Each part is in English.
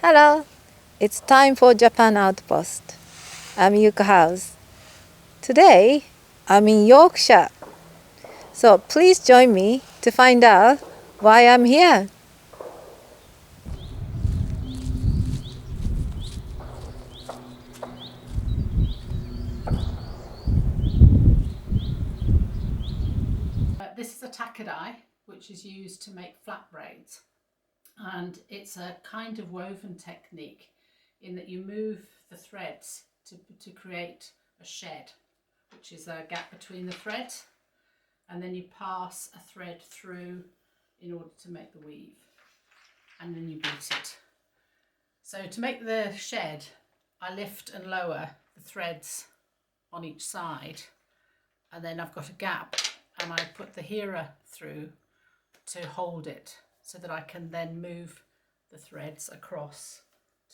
Hello, it's time for Japan Outpost. I'm Yuka House. Today, I'm in Yorkshire, so please join me to find out why I'm here. This is a takadai, which is used to make flat braids, and it's a kind of woven technique in that you move the threads to create a shed, which is a gap between the threads, and then you pass a thread through in order to make the weave, and then you beat it. So to make the shed, I lift and lower the threads on each side, and then I've got a gap, and I put the hearer through to hold it so that I can then move the threads across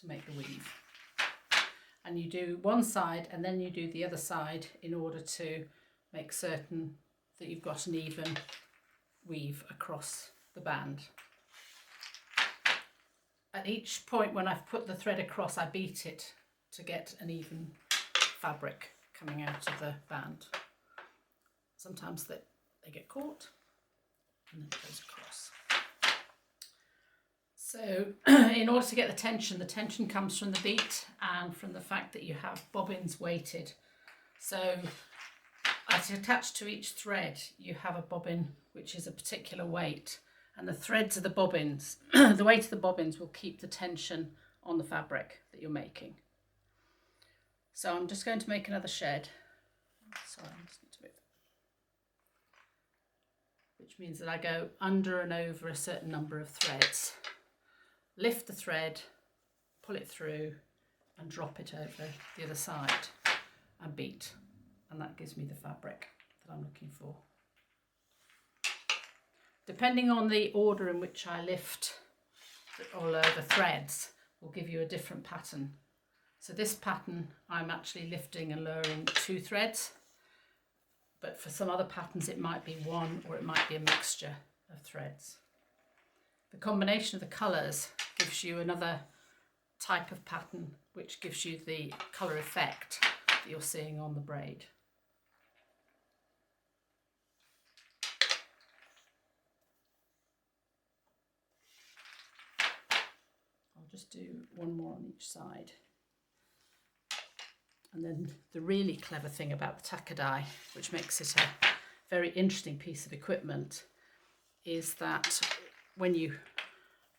to make the weave. And you do one side and then you do the other side in order to make certain that you've got an even weave across the band. At each point when I've put the thread across, I beat it to get an even fabric coming out of the band. Sometimes they get caught and then it goes across. So in order to get the tension comes from the beat and from the fact that you have bobbins weighted. So as attached to each thread, you have a bobbin which is a particular weight, and the threads of the bobbins, the weight of the bobbins will keep the tension on the fabric that you're making. So I'm just going to make another shed. Sorry, I just need to move. Which means that I go under and over a certain number of threads. Lift the thread, pull it through and drop it over the other side and beat, and that gives me the fabric that I'm looking for. Depending on the order in which I lift or lower the threads will give you a different pattern. So this pattern I'm actually lifting and lowering 2 threads, but for some other patterns it might be 1 or it might be a mixture of threads. The combination of the colours gives you another type of pattern which gives you the colour effect that you're seeing on the braid. I'll just do one more on each side. And then the really clever thing about the takadai, which makes it a very interesting piece of equipment, is that when you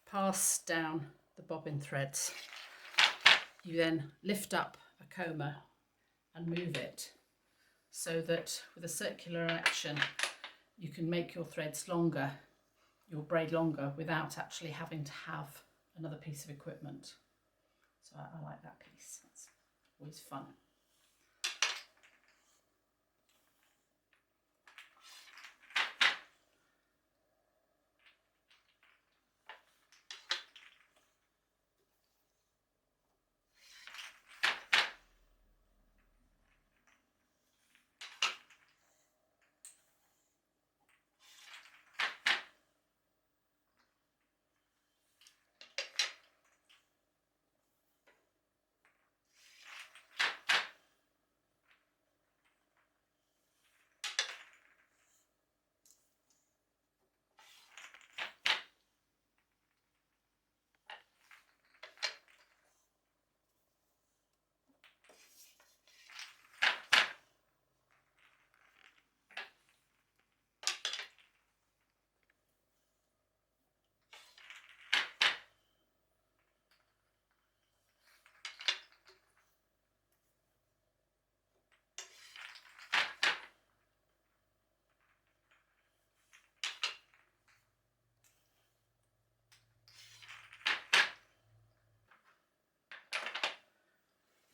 pass down the bobbin threads, you then lift up a comber and move it so that with a circular action you can make your threads longer, your braid longer, without actually having to have another piece of equipment. So I like that piece, that's always fun.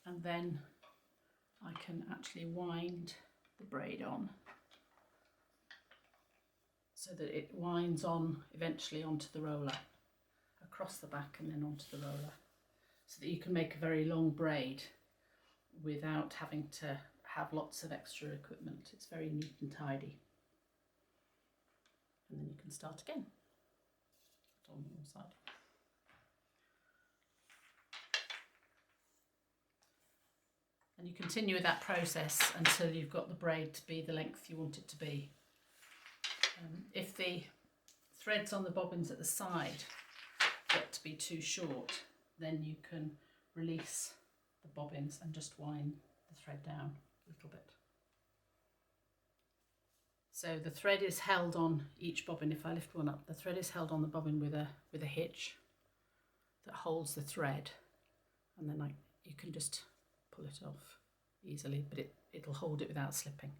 And then I can actually wind the braid on so that it winds on eventually onto the roller, across the back and then onto the roller, so that you can make a very long braid without having to have lots of extra equipment. It's very neat and tidy. And then you can start again on your side. And you continue with that process until you've got the braid to be the length you want it to be. If the threads on the bobbins at the side get to be too short, then you can release the bobbins and just wind the thread down a little bit. So the thread is held on each bobbin. If I lift one up, the thread is held on the bobbin with a hitch that holds the thread, and then you can just pull it off easily, but it'll hold it without slipping.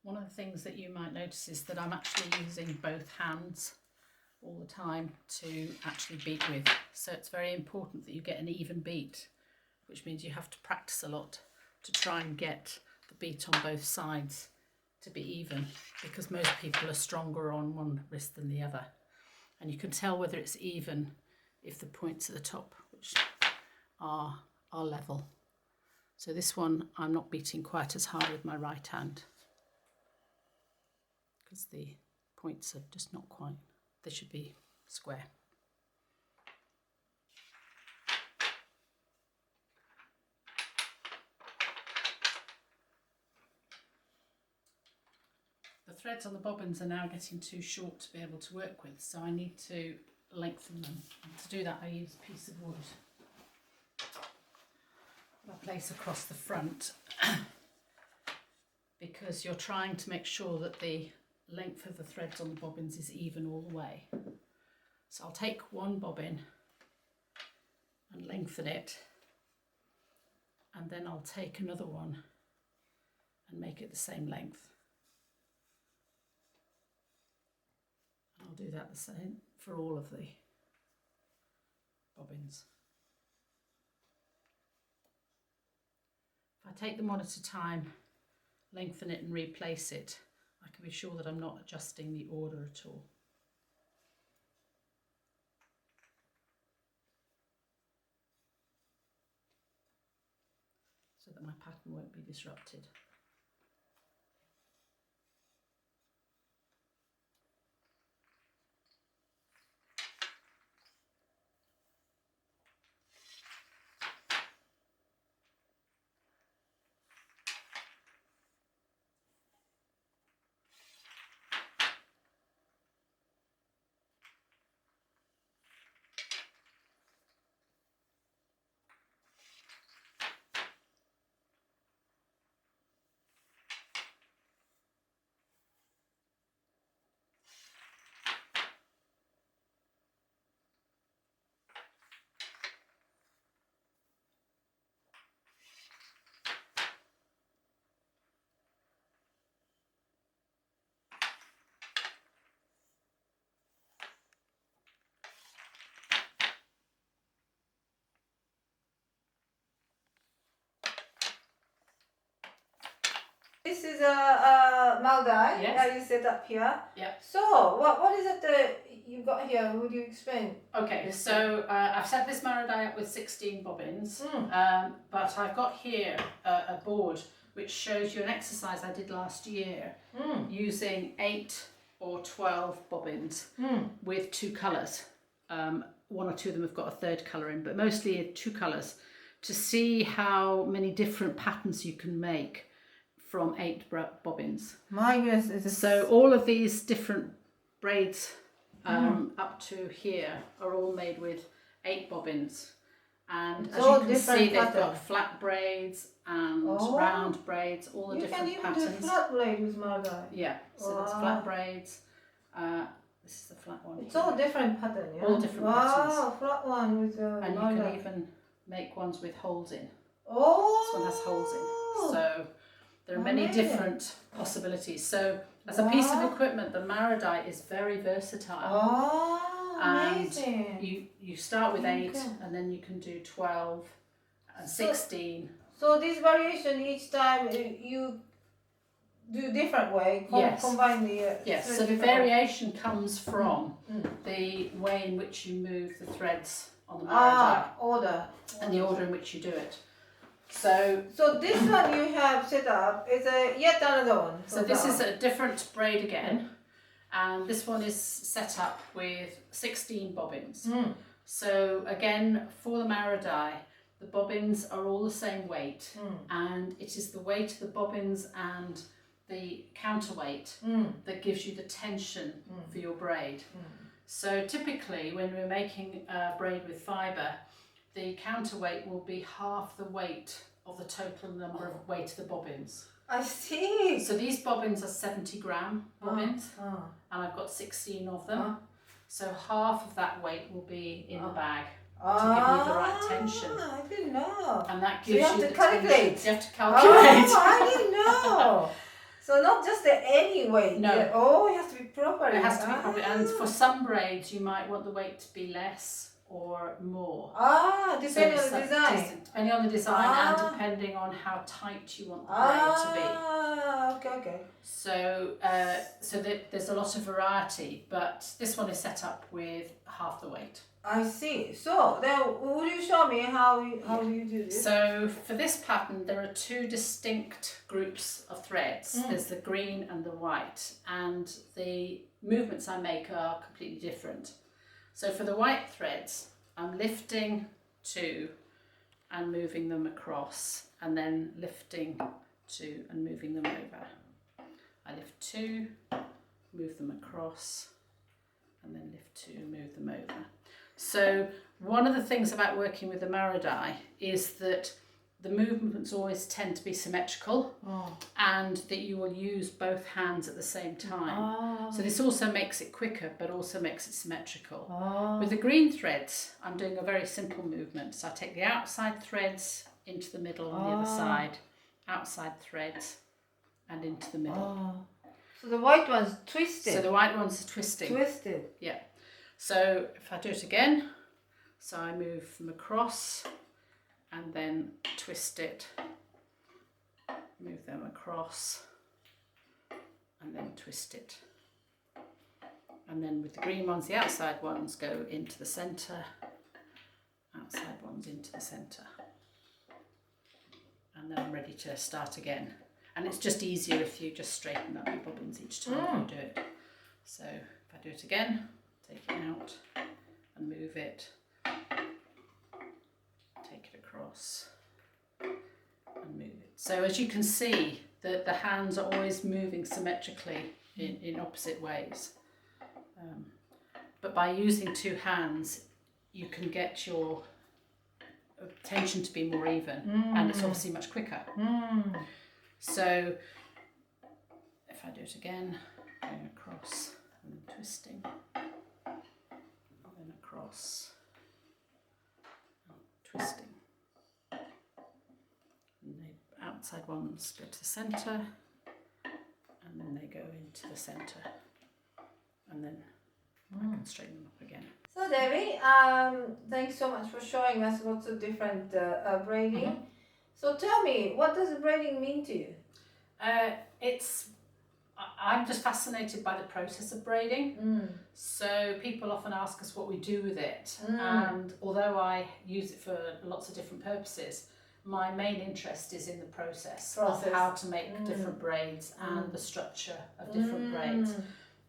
One of the things that you might notice is that I'm actually using both hands all the time to actually beat with. So it's very important that you get an even beat, which means you have to practice a lot to try and get the beat on both sides to be even, because most people are stronger on one wrist than the other. And you can tell whether it's even if the points at the top, which are level. So this one I'm not beating quite as hard with my right hand, because the points are just not quite, they should be square. The threads on the bobbins are now getting too short to be able to work with, so I need to lengthen them. And to do that I use a piece of wood that I place across the front because you're trying to make sure that the length of the threads on the bobbins is even all the way. So I'll take one bobbin and lengthen it, and then I'll take another one and make it the same length. And I'll do that the same for all of the bobbins. If I take them one at a time, lengthen it and replace it, I can be sure that I'm not adjusting the order at all. So that my pattern won't be disrupted. This is a Malgai Yes. that you set up here. Yep. So, what is it that you got here? Would you explain? Okay, so I've set this Maradai up with 16 bobbins, but I've got here a board which shows you an exercise I did last year using 8 or 12 bobbins with 2 colours. One or two of them have got a third colour in, but mostly 2 colours, to see how many different patterns you can make from 8 bobbins. My goodness. So all of these different braids up to here are all made with 8 bobbins, and as you can see they've got flat braids and round braids, all the different patterns. You can even do flat braid with Malgai. Yeah, so there's flat braids, this is the flat one. It's all different pattern, yeah? All different patterns. Wow, flat one with and you can even make ones with holes in. Oh! This one has holes in. So there are many different possibilities. So As a piece of equipment, the Maradai is very versatile. Oh, amazing. And you start with 8 and then you can do 12 and 16. So this variation each time you do different way, Yes. combine the... yes, so the variation comes from the way in which you move the threads on the Maradai. Order. And the order in which you do it. So this one you have set up is yet another one. So this is a different braid again, and this one is set up with 16 bobbins. So again, for the Maradai, the bobbins are all the same weight, and it is the weight of the bobbins and the counterweight that gives you the tension for your braid. So typically when we're making a braid with fibre, the counterweight will be half the weight of the total number of weight of the bobbins. I see. So these bobbins are 70-gram bobbins, and I've got 16 of them. So half of that weight will be in the bag to give you the right tension. I didn't know. And that gives so you have you to the calculate. tension. You have to calculate. I didn't know. So not just any weight. No. It has to be proper. It has to be proper. And for some braids, you might want the weight to be less or more. Depending on the design. Depending on the design and depending on how tight you want the braid to be. Okay. So, there's a lot of variety, but this one is set up with half the weight. I see. So then, will you show me how you do this? So for this pattern, there are 2 distinct groups of threads. There's the green and the white, and the movements I make are completely different. So for the white threads, I'm lifting 2 and moving them across, and then lifting 2 and moving them over. I lift 2, move them across, and then lift 2 and move them over. So one of the things about working with the Maradai is that the movements always tend to be symmetrical, and that you will use both hands at the same time. So this also makes it quicker, but also makes it symmetrical. With the green threads, I'm doing a very simple movement. So I take the outside threads into the middle on the other side, outside threads and into the middle. So the white one's twisted. So the white one's twisting. Twisted. Yeah. So if I do it again, so I move them across and then twist it, move them across and then twist it. And then with the green ones, the outside ones go into the centre, outside ones into the centre. And then I'm ready to start again. And it's just easier if you just straighten up your bobbins each time you do it. So if I do it again, take it out and move it, take it across and move it. So as you can see, the hands are always moving symmetrically in opposite ways. But by using 2 hands, you can get your tension to be more even, and it's obviously much quicker. So if I do it again, going across and then twisting, and then across, and twisting. And the outside ones go to the centre, and then they go into the centre, and then I can straighten them up again. So Debbie, thanks so much for showing us lots of different braiding. So tell me, what does braiding mean to you? I'm just fascinated by the process of braiding. So people often ask us what we do with it, and although I use it for lots of different purposes, my main interest is in the process. Of how to make different braids and the structure of different braids.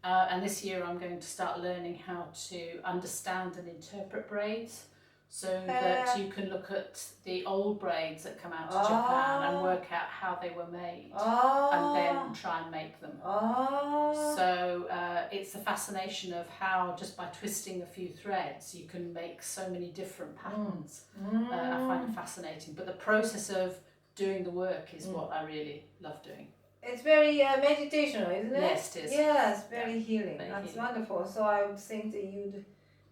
And this year I'm going to start learning how to understand and interpret braids, so that you can look at the old braids that come out of Japan and work out how they were made and then try and make them. So it's the fascination of how just by twisting a few threads you can make so many different patterns. I find it fascinating, but the process of doing the work is what I really love doing. It's very meditational, isn't it? Yes, it is. Yes, very healing. Very That's healing. wonderful. So I would think that you'd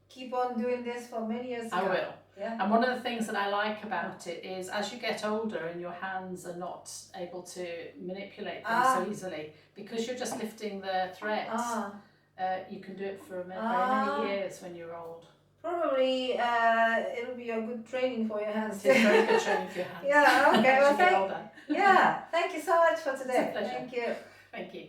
keep on doing this for many years. I will. Yeah. And one of the things that I like about it is as you get older and your hands are not able to manipulate them so easily, because you're just lifting the threads, you can do it for very many years when you're old. Probably it'll be a good training for your hands. It's very good training for your hands. Yeah, okay. As Well, you get older. thank you so much for today. It's a pleasure. Thank you. Thank you.